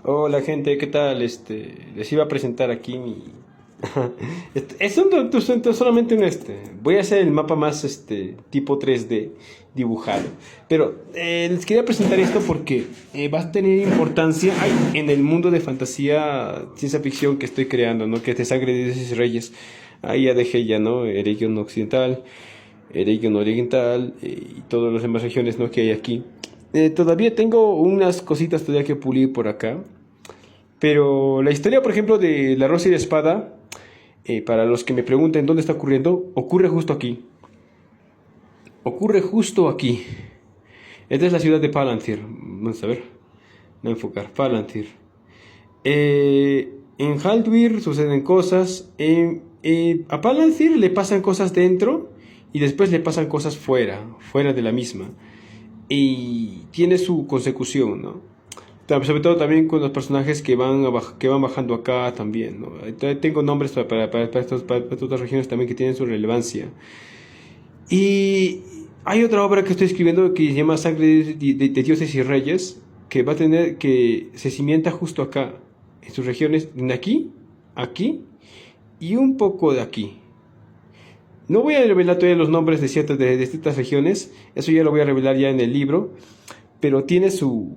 Hola gente, ¿qué tal? Les iba a presentar aquí mi... solamente voy a hacer el mapa más tipo 3D dibujado. Pero les quería presentar esto porque va a tener importancia en el mundo de fantasía, ciencia ficción que estoy creando, ¿no? Que es de Sangre de Dioses y Reyes. Ahí ya dejé ya, ¿no? Eregion Occidental, Eregion Oriental y todas las demás regiones, ¿no? Que hay aquí. Todavía tengo unas cositas todavía que pulir por acá. Pero la historia, por ejemplo, de La Rosa y la Espada, para los que me pregunten dónde está ocurriendo, ocurre justo aquí. Ocurre justo aquí. Esta es la ciudad de Palantir. Vamos a ver. No enfocar. Palantir. En Haldwir suceden cosas. A Palantir le pasan cosas dentro y después le pasan cosas fuera de la misma. Y tiene su consecución, ¿no? Sobre todo también con los personajes que van bajando acá también, ¿no? Tengo nombres para estas regiones también que tienen su relevancia. Y hay otra obra que estoy escribiendo que se llama Sangre de Dioses y Reyes, que va a tener, que se cimienta justo acá, en sus regiones, de aquí y un poco de aquí. No voy a revelar todavía los nombres de ciertas de estas regiones, eso ya lo voy a revelar ya en el libro, pero tiene su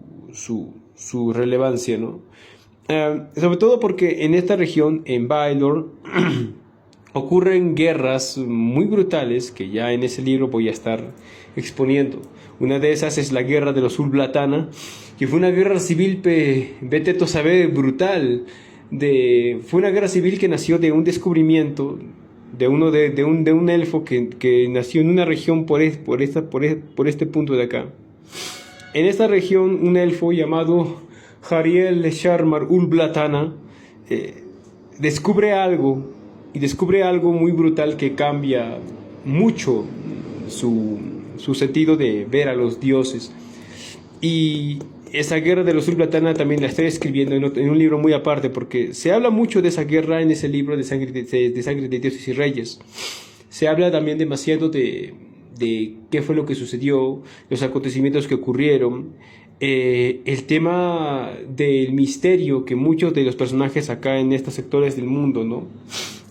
relevancia, ¿no? Sobre todo porque en esta región, en Baelor, ocurren guerras muy brutales que ya en ese libro voy a estar exponiendo. Una de esas es la guerra de los Ulblatana, que fue una guerra civil, vete tú a saber, brutal. Fue una guerra civil que nació de un descubrimiento de un elfo que nació en una región por este punto de acá. En esta región, un elfo llamado Jariel Sharmar Ulblatana descubre algo muy brutal que cambia mucho su sentido de ver a los dioses. Y esa guerra de los Ulblatana también la estoy escribiendo en un libro muy aparte, porque se habla mucho de esa guerra en ese libro de Sangre de Dioses y Reyes. Se habla también demasiado de qué fue lo que sucedió, los acontecimientos que ocurrieron, el tema del misterio que muchos de los personajes acá en estos sectores del mundo, ¿no?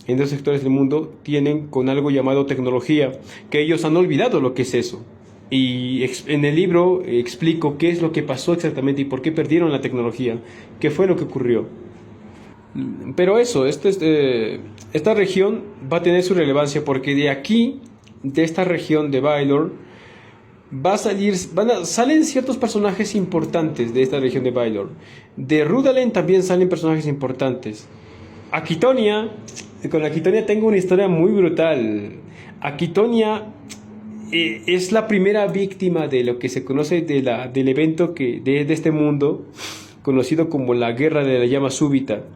En estos sectores del mundo tienen con algo llamado tecnología, que ellos han olvidado lo que es eso. Y en el libro explico qué es lo que pasó exactamente y por qué perdieron la tecnología, qué fue lo que ocurrió. Pero eso, esta región va a tener su relevancia porque de aquí, de esta región de Baelor, salen ciertos personajes importantes de esta región de Baelor. De Rudalen también salen personajes importantes. Con Aquitonia tengo una historia muy brutal. Aquitonia es la primera víctima de lo que se conoce del evento de este mundo, conocido como la Guerra de la Llama Súbita.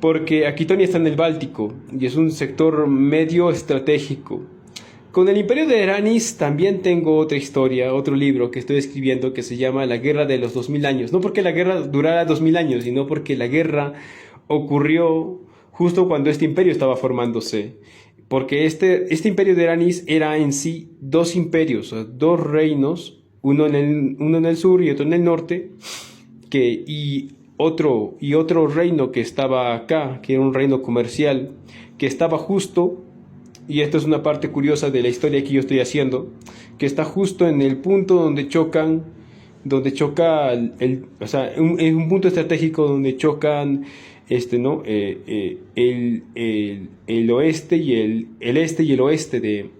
Porque Aquitonia está en el Báltico y es un sector medio estratégico. Con el Imperio de Eranis también tengo otra historia, otro libro que estoy escribiendo que se llama La Guerra de los 2000 años. No porque la guerra durara 2000 años, sino porque la guerra ocurrió justo cuando este imperio estaba formándose. Porque este imperio de Eranis era en sí dos imperios, dos reinos, uno en el sur y otro en el norte, y otro reino que estaba acá, que era un reino comercial, que estaba justo, y esto es una parte curiosa de la historia que yo estoy haciendo, que está justo en el punto donde choca en un punto estratégico donde chocan ¿no? El oeste y el este y el oeste de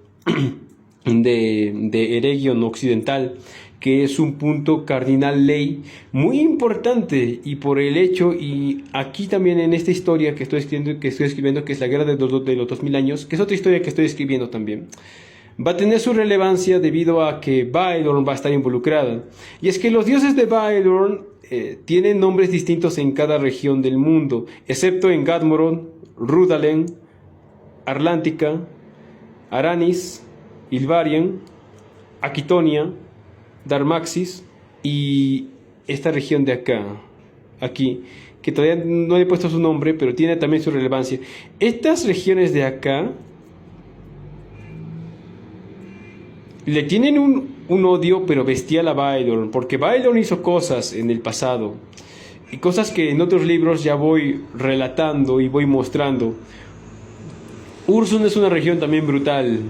Eregion Occidental, que es un punto cardinal ley muy importante, y por el hecho, y aquí también en esta historia que estoy escribiendo, que es la guerra de los 2000 años, que es otra historia que estoy escribiendo también, va a tener su relevancia debido a que Baelorn va a estar involucrada. Y es que los dioses de Baelorn tienen nombres distintos en cada región del mundo, excepto en Gadmoron, Rudalen, Arlántica, Aranis, Ilvarien, Aquitonia, Darmaxis y esta región de acá, aquí, que todavía no le he puesto su nombre, pero tiene también su relevancia. Estas regiones de acá le tienen un odio pero bestial a Baelorn, porque Baelorn hizo cosas en el pasado. y cosas que en otros libros ya voy relatando y voy mostrando. Ursund es una región también brutal.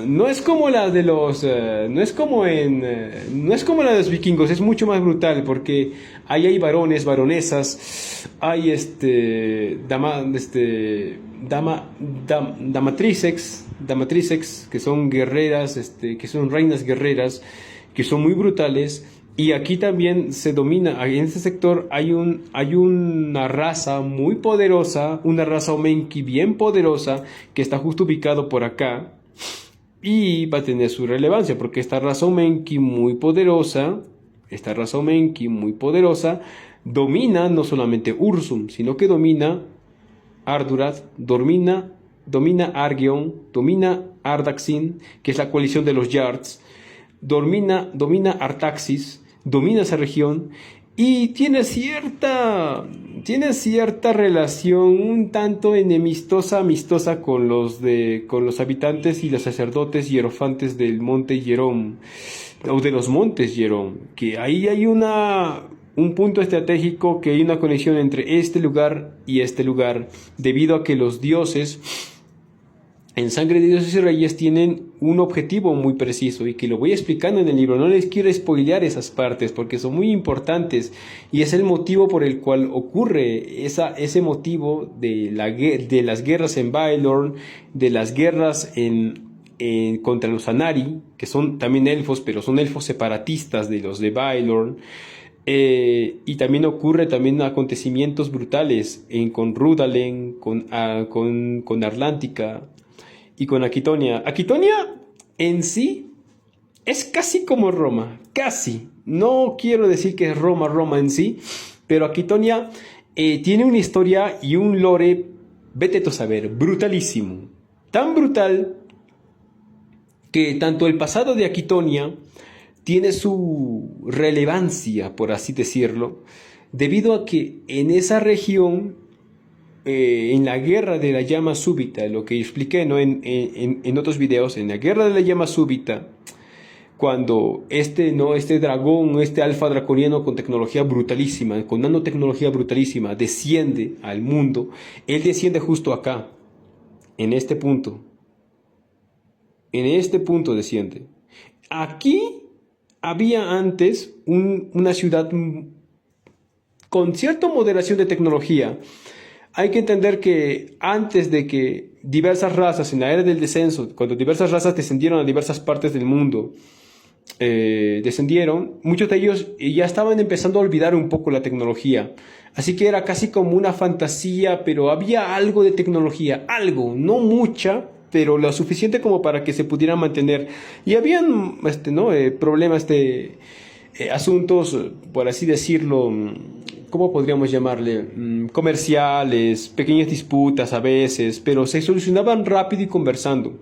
No es como la de los, no es como no es como la de los vikingos, es mucho más brutal porque ahí hay varones, varonesas, hay damatrisex, que son guerreras, que son reinas guerreras, que son muy brutales. Y aquí también se domina, en este sector hay una raza muy poderosa, una raza Omenki bien poderosa, que está justo ubicado por acá, y va a tener su relevancia, porque esta raza Omenki muy poderosa, domina no solamente Ursum, sino que domina Ardurat, domina Argeon, domina Ardaxin, que es la coalición de los Yards, domina Artaxis, domina esa región y tiene cierta relación un tanto amistosa con los habitantes y los sacerdotes hierofantes del monte Hierón, o de los montes Hierón, que ahí hay un punto estratégico, que hay una conexión entre este lugar y este lugar, debido a que los dioses en Sangre de Dioses y Reyes tienen un objetivo muy preciso, y que lo voy explicando en el libro. No les quiero spoilear esas partes porque son muy importantes, y es el motivo por el cual ocurre ese motivo de las guerras en Baelorn, de las guerras contra los Anari, que son también elfos, pero son elfos separatistas de los de Baelorn. Y también ocurre acontecimientos brutales con Rudalen, con Arlántica y con Aquitonia. Aquitonia en sí es casi como Roma, casi. No quiero decir que es Roma en sí, pero Aquitonia tiene una historia y un lore, vete tú a saber, brutalísimo. Tan brutal que tanto el pasado de Aquitonia tiene su relevancia, por así decirlo, debido a que en esa región, en la guerra de la llama súbita, lo que expliqué, ¿no? en otros videos, en la guerra de la llama súbita, cuando este dragón, este alfa draconiano con tecnología brutalísima, con nanotecnología brutalísima, desciende al mundo, él desciende justo acá, en este punto desciende. Aquí había antes una ciudad con cierta moderación de tecnología. Hay que entender que antes de que diversas razas, en la era del descenso, cuando diversas razas descendieron a diversas partes del mundo, muchos de ellos ya estaban empezando a olvidar un poco la tecnología. Así que era casi como una fantasía, pero había algo de tecnología, algo, no mucha, pero lo suficiente como para que se pudieran mantener. Y habían problemas asuntos, por así decirlo, ¿cómo podríamos llamarle? Comerciales, pequeñas disputas a veces, pero se solucionaban rápido y conversando.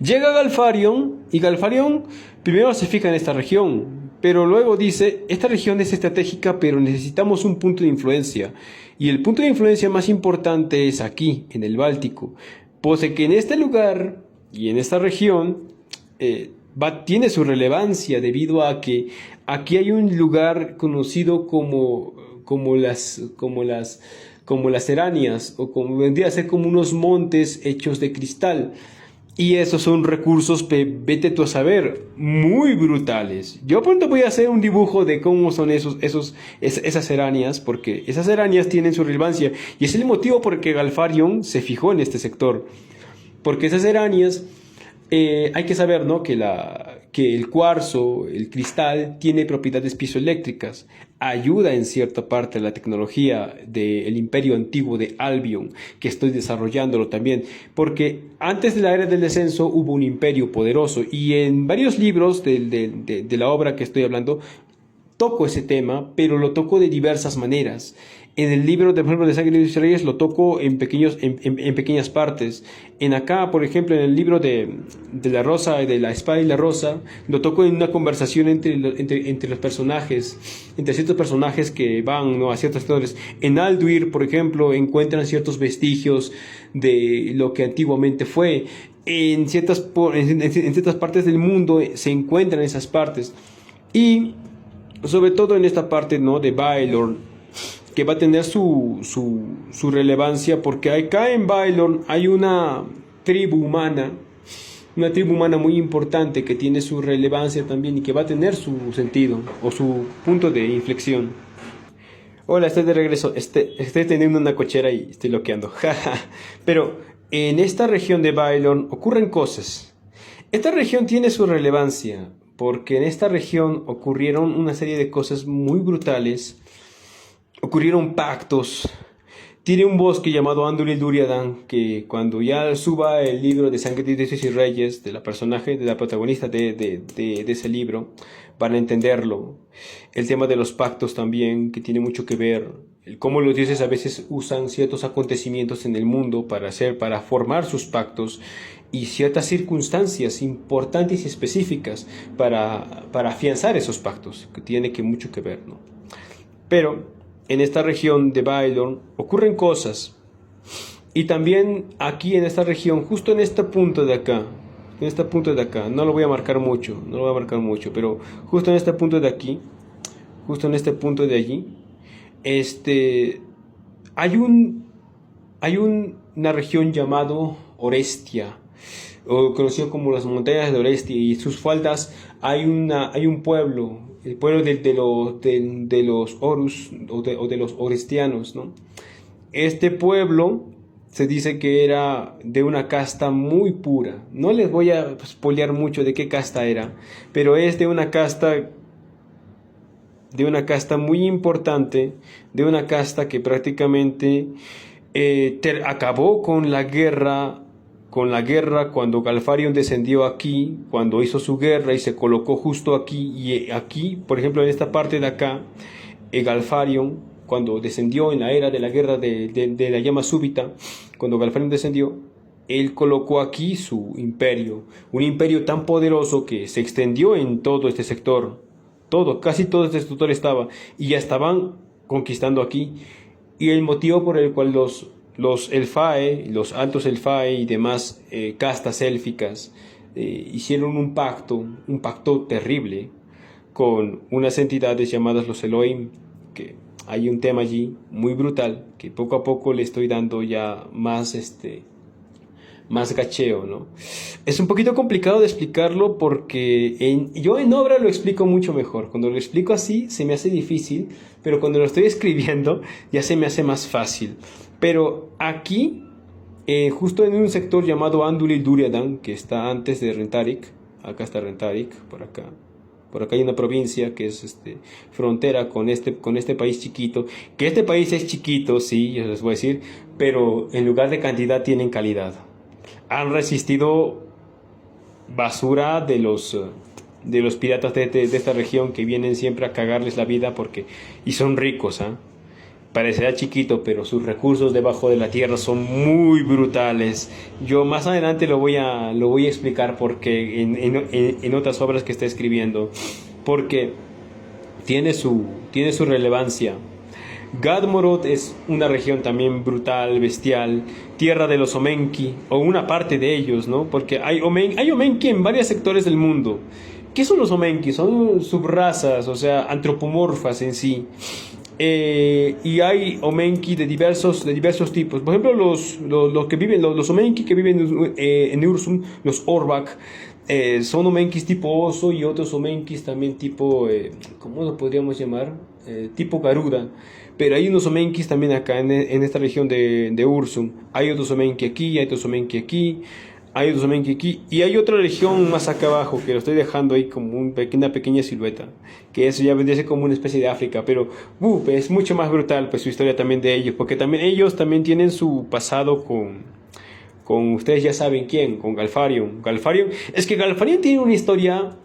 Llega Galfarion, y Galfarion primero se fija en esta región, pero luego dice, esta región es estratégica, pero necesitamos un punto de influencia. Y el punto de influencia más importante es aquí, en el Báltico. Pues que en este lugar y en esta región tiene su relevancia, debido a que aquí hay un lugar conocido como las Seranias, o como vendría a ser como unos montes hechos de cristal. Y esos son recursos, vete tú a saber, muy brutales. Yo pronto voy a hacer un dibujo de cómo son esas seranias, porque esas seranias tienen su relevancia. Y es el motivo por el que Galfarion se fijó en este sector. Porque esas seranias, hay que saber, ¿no?, que el cuarzo, el cristal, tiene propiedades piezoeléctricas. Ayuda en cierta parte a la tecnología del imperio antiguo de Albion, que estoy desarrollándolo también, porque antes de la era del descenso hubo un imperio poderoso, y en varios libros de la obra que estoy hablando toco ese tema, pero lo toco de diversas maneras. En el libro, por ejemplo, de Sangre de Dioses y Reyes, lo toco en pequeñas partes. Por ejemplo, en el libro de la Rosa, de la Espada y la Rosa, lo toco en una conversación entre los personajes, entre ciertos personajes que van, ¿no?, a ciertos sectores. En Alduir, por ejemplo, encuentran ciertos vestigios de lo que antiguamente fue. En ciertas partes del mundo se encuentran esas partes. Y sobre todo en esta parte, ¿no?, de Baelorn, que va a tener su relevancia, porque acá en Bailorn hay una tribu humana muy importante que tiene su relevancia también y que va a tener su sentido o su punto de inflexión. Hola, estoy de regreso. Estoy teniendo una cochera y estoy loqueando. Pero en esta región de Bailorn ocurren cosas. Esta región tiene su relevancia porque en esta región ocurrieron una serie de cosas muy brutales. Ocurrieron pactos. Tiene un bosque llamado Andúril Dúriadan, que cuando ya suba el libro de Sangre, Dioses y Reyes, de la personaje, de la protagonista de ese libro, van a entenderlo. El tema de los pactos también, que tiene mucho que ver. El cómo los dioses a veces usan ciertos acontecimientos en el mundo para formar sus pactos, y ciertas circunstancias importantes y específicas para afianzar esos pactos, que tiene mucho que ver, ¿no? Pero en esta región de Bailorn ocurren cosas. Y también aquí en esta región, justo en este punto de acá, no lo voy a marcar mucho, pero justo en este punto de aquí, justo en este punto de allí, hay una región llamado Orestia, o conocido como las montañas de Orestia, y en sus faldas hay un pueblo, el pueblo de los Horus o de los Orestianos, ¿no? Este pueblo se dice que era de una casta muy pura. No les voy a spoilear mucho de qué casta era, pero es de una casta muy importante, de una casta que prácticamente acabó con la guerra cuando Galfarion descendió aquí, cuando hizo su guerra y se colocó justo aquí. Y aquí, por ejemplo, en esta parte de acá, Galfarion, cuando descendió en la era de la guerra de la llama súbita, cuando Galfarion descendió, él colocó aquí su imperio, un imperio tan poderoso que se extendió en todo este sector, casi todo este sector estaba, y ya estaban conquistando aquí. Y el motivo por el cual los Elfae, los altos Elfae y demás castas élficas hicieron un pacto terrible con unas entidades llamadas los Elohim, que hay un tema allí muy brutal que poco a poco le estoy dando ya más gacheo, ¿no? Es un poquito complicado de explicarlo porque yo en obra lo explico mucho mejor. Cuando lo explico así se me hace difícil, pero cuando lo estoy escribiendo ya se me hace más fácil. Pero aquí, justo en un sector llamado Andúril Dúriadan, que está antes de Rentarik, acá está Rentarik, por acá hay una provincia que es frontera con este país chiquito, que este país es chiquito, sí, yo les voy a decir, pero en lugar de cantidad tienen calidad. Han resistido basura de los piratas de esta región que vienen siempre a cagarles la vida y son ricos, ¿ah? Parecerá chiquito, pero sus recursos debajo de la tierra son muy brutales. Yo más adelante lo voy a explicar porque en otras obras que está escribiendo, porque tiene su relevancia. Gadmoroth es una región también brutal, bestial, tierra de los Omenki, o una parte de ellos, ¿no? Porque hay Omenki en varios sectores del mundo. ¿Qué son los Omenki? Son subrazas, o sea, antropomorfas en sí. Y hay Omenki de diversos tipos. Por ejemplo, los Omenki que viven en Ursum, los Orbak, son Omenkis tipo oso, y otros Omenkis también tipo, ¿cómo lo podríamos llamar? Tipo Garuda. Pero hay unos Omenkis también acá en esta región de Ursum. Hay otros Omenki aquí, hay otros Omenki aquí, hay otros Omenki aquí. Y hay otra región más acá abajo que lo estoy dejando ahí como una pequeña silueta, que eso ya vendría a ser como una especie de África. Pero es mucho más brutal pues su historia también de ellos, porque también ellos también tienen su pasado con ustedes ya saben quién, con Galfarion. Es que Galfarion tiene una historia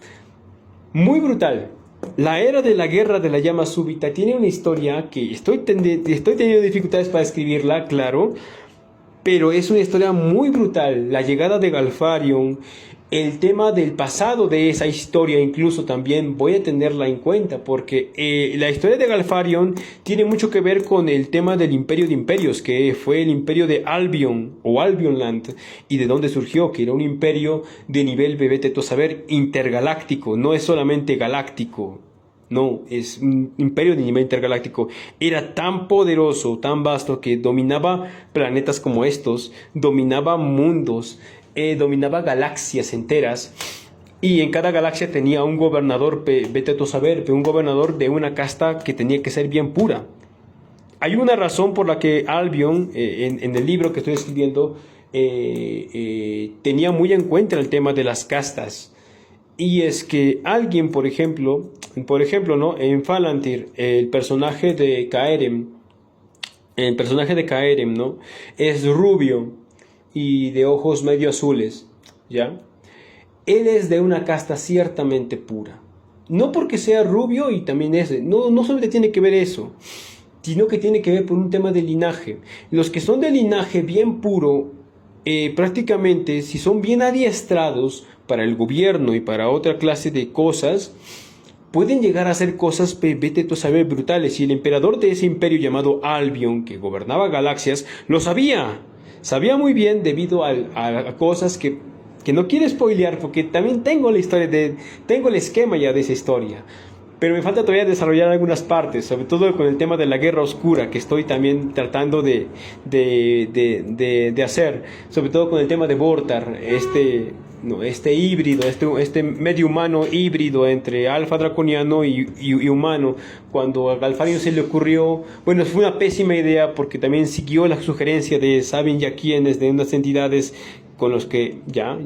muy brutal. La era de la guerra de la llama súbita tiene una historia que estoy teniendo dificultades para escribirla, claro, pero es una historia muy brutal. La llegada de Galfarion, el tema del pasado de esa historia incluso también voy a tenerla en cuenta, porque la historia de Galfarion tiene mucho que ver con el tema del imperio de imperios, que fue el imperio de Albion o Albionland, y de dónde surgió, que era un imperio de nivel, bebé teto saber, intergaláctico, no es solamente galáctico. No, es un imperio de nivel intergaláctico. Era tan poderoso, tan vasto, que dominaba planetas como estos, dominaba mundos, dominaba galaxias enteras. Y en cada galaxia tenía un gobernador, vete tú a saber, un gobernador de una casta que tenía que ser bien pura. Hay una razón por la que Albion, en el libro que estoy escribiendo, tenía muy en cuenta el tema de las castas. Y es que alguien, por ejemplo, ¿no? En Falantir, el personaje de Caerem, ¿no? Es rubio y de ojos medio azules, ¿ya? Él es de una casta ciertamente pura. No porque sea rubio y también no solamente tiene que ver eso, sino que tiene que ver por un tema de linaje. Los que son de linaje bien puro, prácticamente, si son bien adiestrados para el gobierno y para otra clase de cosas, pueden llegar a hacer cosas, vete tú a saber, brutales. Y el emperador de ese imperio llamado Albion, que gobernaba galaxias, lo sabía. Sabía muy bien debido a cosas que no quiero spoilear, porque también tengo tengo el esquema ya de esa historia. Pero me falta todavía desarrollar algunas partes, sobre todo con el tema de la Guerra Oscura, que estoy también tratando de hacer, sobre todo con el tema de Vortar, este híbrido, este medio humano híbrido entre alfa draconiano y humano. Cuando a Galfarion se le ocurrió, bueno, fue una pésima idea, porque también siguió la sugerencia de saben ya quiénes, de unas entidades con los que ya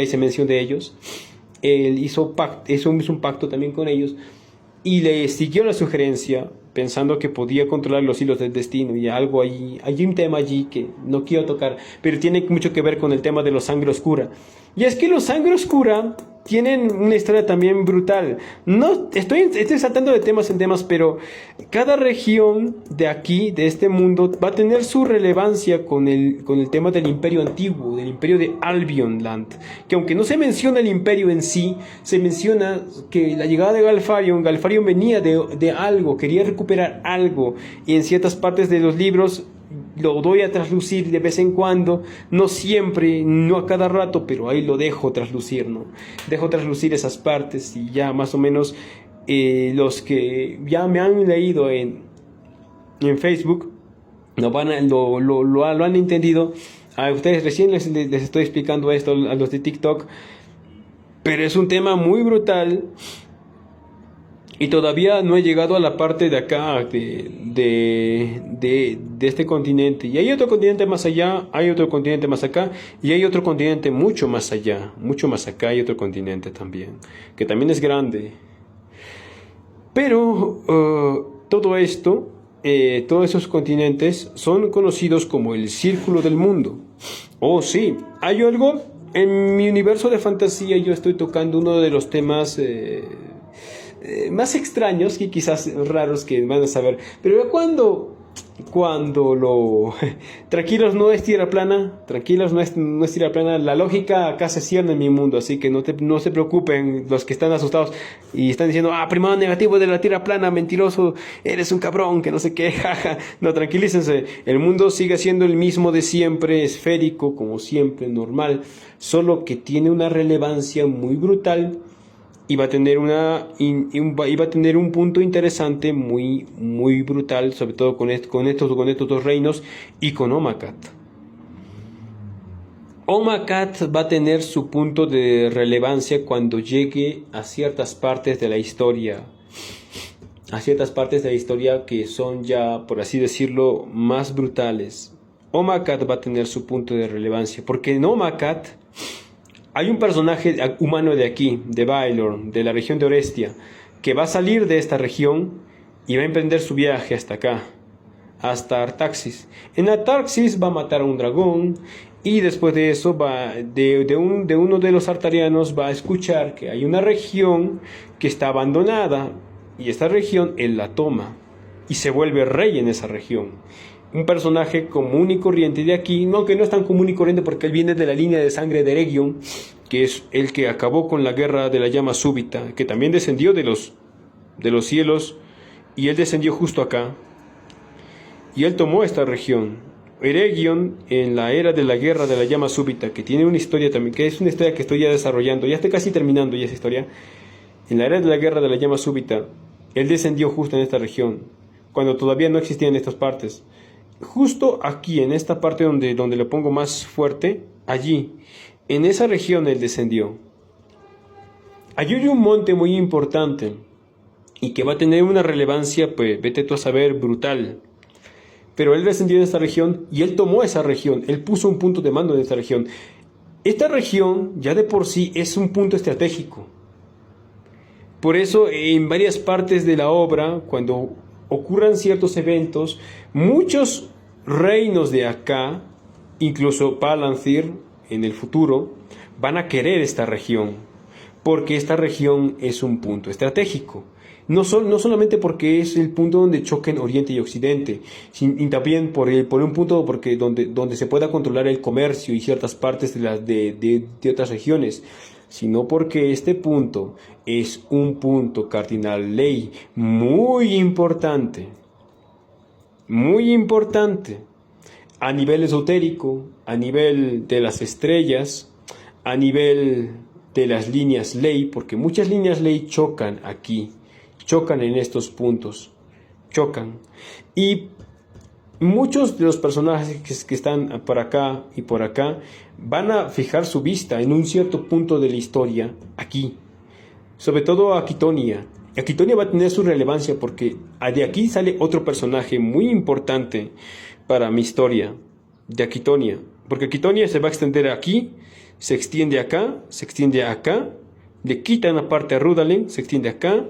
hice mención de ellos. Él hizo un pacto también con ellos y le siguió la sugerencia pensando que podía controlar los hilos del destino. Y hay un tema allí que no quiero tocar, pero tiene mucho que ver con el tema de los Sangre Oscura. Y es que los Sangre Oscura tienen una historia también brutal. No estoy saltando de temas en temas, pero cada región de aquí, de este mundo, va a tener su relevancia con el tema del imperio antiguo, del imperio de Albion Land. Que aunque no se menciona el imperio en sí, se menciona que la llegada de Galfarion venía de algo, quería recuperar algo. Y en ciertas partes de los libros lo doy a traslucir de vez en cuando, no siempre, no a cada rato, pero ahí lo dejo traslucir, ¿no? Dejo traslucir esas partes y ya más o menos los que ya me han leído en Facebook lo han entendido. A ustedes recién les estoy explicando esto, a los de TikTok, pero es un tema muy brutal. Y todavía no he llegado a la parte de acá, de este continente. Y hay otro continente más allá, hay otro continente más acá, y hay otro continente mucho más allá, mucho más acá hay otro continente también, que también es grande. Pero todo esto, todos esos continentes son conocidos como el Círculo del Mundo. Oh, sí, hay algo, en mi universo de fantasía yo estoy tocando uno de los temas más extraños y quizás raros que van a saber, pero cuando tranquilos, no es tierra plana, tranquilos, no es tierra plana, la lógica acá se cierne en mi mundo, así que no se preocupen los que están asustados y están diciendo, primado negativo de la tierra plana, mentiroso, eres un cabrón, que no sé qué, jaja. No, tranquilícense, el mundo sigue siendo el mismo de siempre, esférico, como siempre, normal, solo que tiene una relevancia muy brutal. Y va a tener un punto interesante muy, muy brutal, sobre todo con estos dos reinos y con Omacat. Omacat va a tener su punto de relevancia cuando llegue a ciertas partes de la historia. A ciertas partes de la historia que son ya, por así decirlo, más brutales. Omacat va a tener su punto de relevancia, porque en Omacat hay un personaje humano de aquí, de Baelor, de la región de Orestia, que va a salir de esta región y va a emprender su viaje hasta acá, hasta Artaxis. En Artaxis va a matar a un dragón y después de eso de uno de los artarianos va a escuchar que hay una región que está abandonada y esta región él la toma y se vuelve rey en esa región. Un personaje común y corriente de aquí, no, que no es tan común y corriente porque él viene de la línea de sangre de Eregion, que es el que acabó con la guerra de la llama súbita, que también descendió de los cielos, y él descendió justo acá, y él tomó esta región. Eregion, en la era de la guerra de la llama súbita, que tiene una historia también, que es una historia que estoy ya desarrollando, ya estoy casi terminando ya esa historia. En la era de la guerra de la llama súbita, Él descendió justo en esta región, cuando todavía no existían estas partes. Justo aquí, en esta parte donde lo pongo más fuerte, allí, en esa región Él descendió. Allí hay un monte muy importante y que va a tener una relevancia, pues, vete tú a saber, brutal. Pero Él descendió en esta región y Él tomó esa región, Él puso un punto de mando en esta región. Esta región ya de por sí es un punto estratégico. Por eso en varias partes de la obra, cuando ocurran ciertos eventos, muchos reinos de acá, incluso Palantir en el futuro, van a querer esta región, porque esta región es un punto estratégico. No solamente porque es el punto donde choquen Oriente y Occidente, y también por un punto donde se pueda controlar el comercio y ciertas partes de otras regiones, sino porque este punto es un punto cardinal ley muy importante a nivel esotérico, a nivel de las estrellas, a nivel de las líneas ley, porque muchas líneas ley chocan aquí, chocan en estos puntos, chocan. Y muchos de los personajes que están por acá y por acá van a fijar su vista en un cierto punto de la historia aquí, sobre todo Aquitonia. Aquitonia va a tener su relevancia porque de aquí sale otro personaje muy importante para mi historia de Aquitonia, porque Aquitonia se va a extender aquí, se extiende acá, le quitan una parte a Rudalen, se extiende acá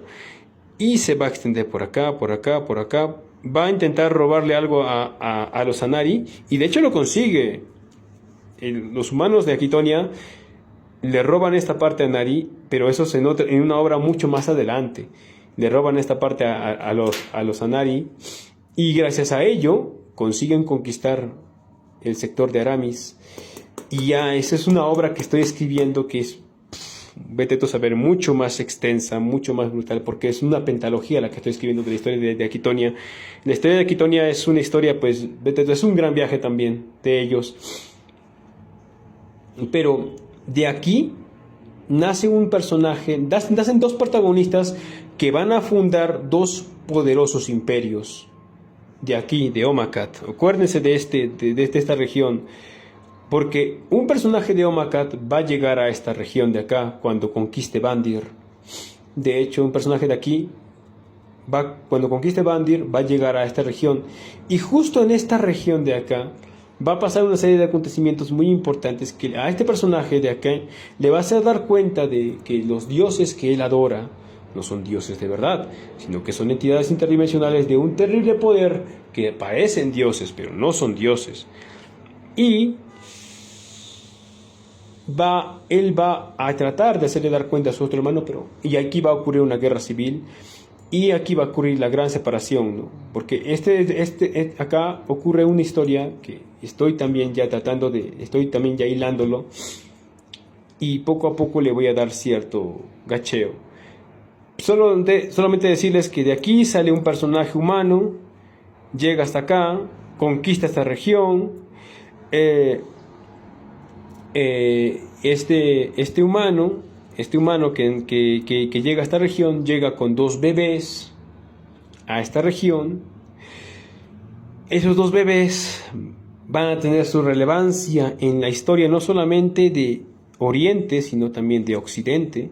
y se va a extender por acá, por acá, por acá. Va a intentar robarle algo a los Anari y de hecho lo consigue. Los humanos de Aquitonia le roban esta parte a Anari, pero eso se nota en una obra mucho más adelante. Le roban esta parte a los Anari y gracias a ello consiguen conquistar el sector de Aramis. Y ya esa es una obra que estoy escribiendo que es, vete tú a saber, mucho más extensa, mucho más brutal, porque es una pentalogía la que estoy escribiendo de la historia de Aquitonia. La historia de Aquitonia es una historia, pues, vete tú, es un gran viaje también de ellos. Pero de aquí nace un personaje, nacen dos protagonistas que van a fundar dos poderosos imperios. De aquí, de Omacat. Acuérdense de esta región. Porque un personaje de Omacat va a llegar a esta región de acá cuando conquiste Bandir. De hecho, un personaje de aquí, cuando conquiste Bandir, va a llegar a esta región. Y justo en esta región de acá, va a pasar una serie de acontecimientos muy importantes que a este personaje de acá le va a hacer dar cuenta de que los dioses que él adora no son dioses de verdad, sino que son entidades interdimensionales de un terrible poder que parecen dioses, pero no son dioses. Y él va a tratar de hacerle dar cuenta a su otro hermano, y aquí va a ocurrir una guerra civil, y aquí va a ocurrir la gran separación, ¿no? Porque acá ocurre una historia que estoy también ya hilándolo, y poco a poco le voy a dar cierto gacheo. Solamente decirles que de aquí sale un personaje humano, llega hasta acá, conquista esta región, este humano que llega a esta región llega con dos bebés a esta región. Esos dos bebés van a tener su relevancia en la historia no solamente de Oriente sino también de Occidente,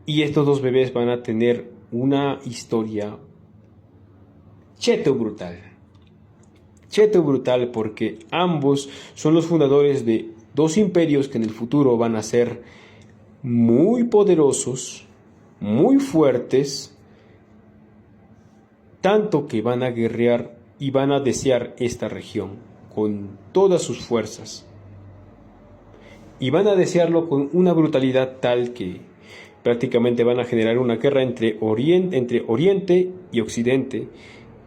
y estos dos bebés van a tener una historia cheto brutal porque ambos son los fundadores de dos imperios que en el futuro van a ser muy poderosos, muy fuertes, tanto que van a guerrear y van a desear esta región con todas sus fuerzas. Y van a desearlo con una brutalidad tal que prácticamente van a generar una guerra entre Oriente y Occidente,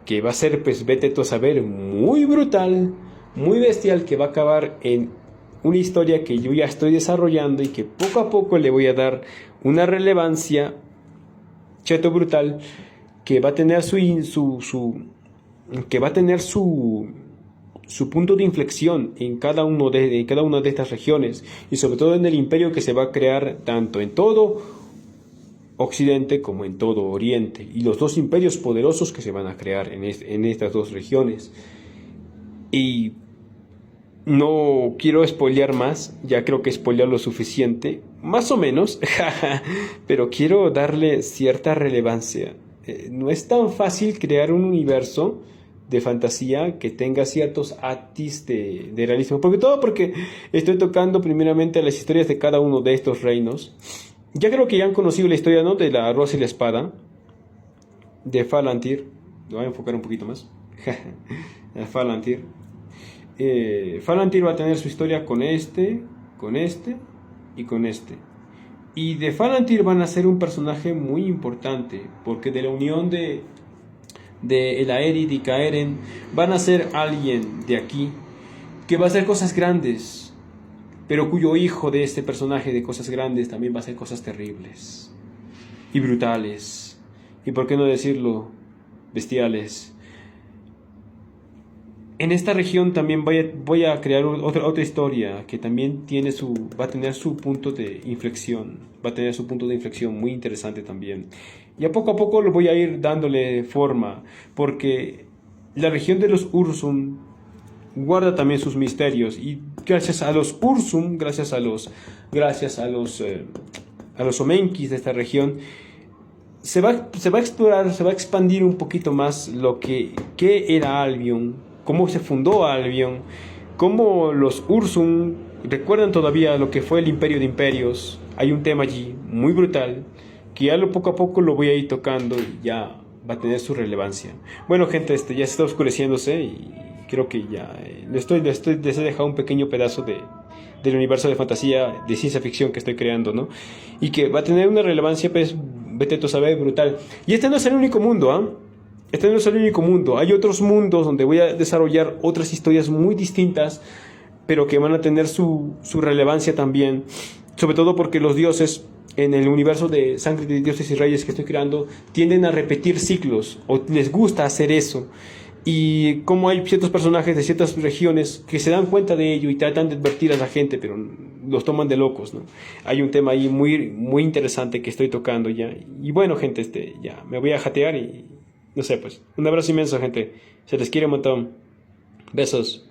que va a ser, pues vete tú a saber, muy brutal, muy bestial, que va a acabar en una historia que yo ya estoy desarrollando y que poco a poco le voy a dar una relevancia cheto brutal, que va a tener su punto de inflexión en cada una de estas regiones, y sobre todo en el imperio que se va a crear tanto en todo Occidente como en todo Oriente, y los dos imperios poderosos que se van a crear en estas dos regiones. Y no quiero spoilear más, ya creo que spoilear lo suficiente, más o menos, pero quiero darle cierta relevancia. No es tan fácil crear un universo de fantasía que tenga ciertos atis de realismo, porque estoy tocando primeramente las historias de cada uno de estos reinos. Ya creo que ya han conocido la historia, ¿no?, de la Rosa y la Espada, de Falantir. Lo voy a enfocar un poquito más. Falantir. Falantir va a tener su historia con este y con este. Y de Falantir van a ser un personaje muy importante, porque de la unión de Elaerid y Caeren van a ser alguien de aquí que va a hacer cosas grandes, pero cuyo hijo de este personaje de cosas grandes también va a hacer cosas terribles y brutales, y por qué no decirlo, bestiales. En esta región también voy a crear otra historia que también va a tener su punto de inflexión, muy interesante también. Y a poco lo voy a ir dándole forma, porque la región de los Ursum guarda también sus misterios, y gracias a los Ursum, gracias a los Omenkis de esta región, se va a explorar, se va a expandir un poquito más qué era Albion, cómo se fundó Albion, cómo los Ursum recuerdan todavía lo que fue el Imperio de Imperios. Hay un tema allí muy brutal que ya poco a poco lo voy a ir tocando y ya va a tener su relevancia. Bueno, gente, ya se está oscureciéndose y creo que ya les he dejado un pequeño pedazo del universo de fantasía, de ciencia ficción que estoy creando, ¿no? Y que va a tener una relevancia, pues, vete tú a saber, brutal. Y este no es el único mundo, ¿ah? Este no es el único mundo. Hay otros mundos donde voy a desarrollar otras historias muy distintas, pero que van a tener su relevancia también. Sobre todo porque los dioses, en el universo de Sangre de Dioses y Reyes que estoy creando, tienden a repetir ciclos, o les gusta hacer eso. Y como hay ciertos personajes de ciertas regiones que se dan cuenta de ello y tratan de advertir a la gente, pero los toman de locos, ¿no? Hay un tema ahí muy, muy interesante que estoy tocando ya. Y bueno, gente, ya me voy a jatear y no sé, pues. Un abrazo inmenso, gente. Se les quiere un montón. Besos.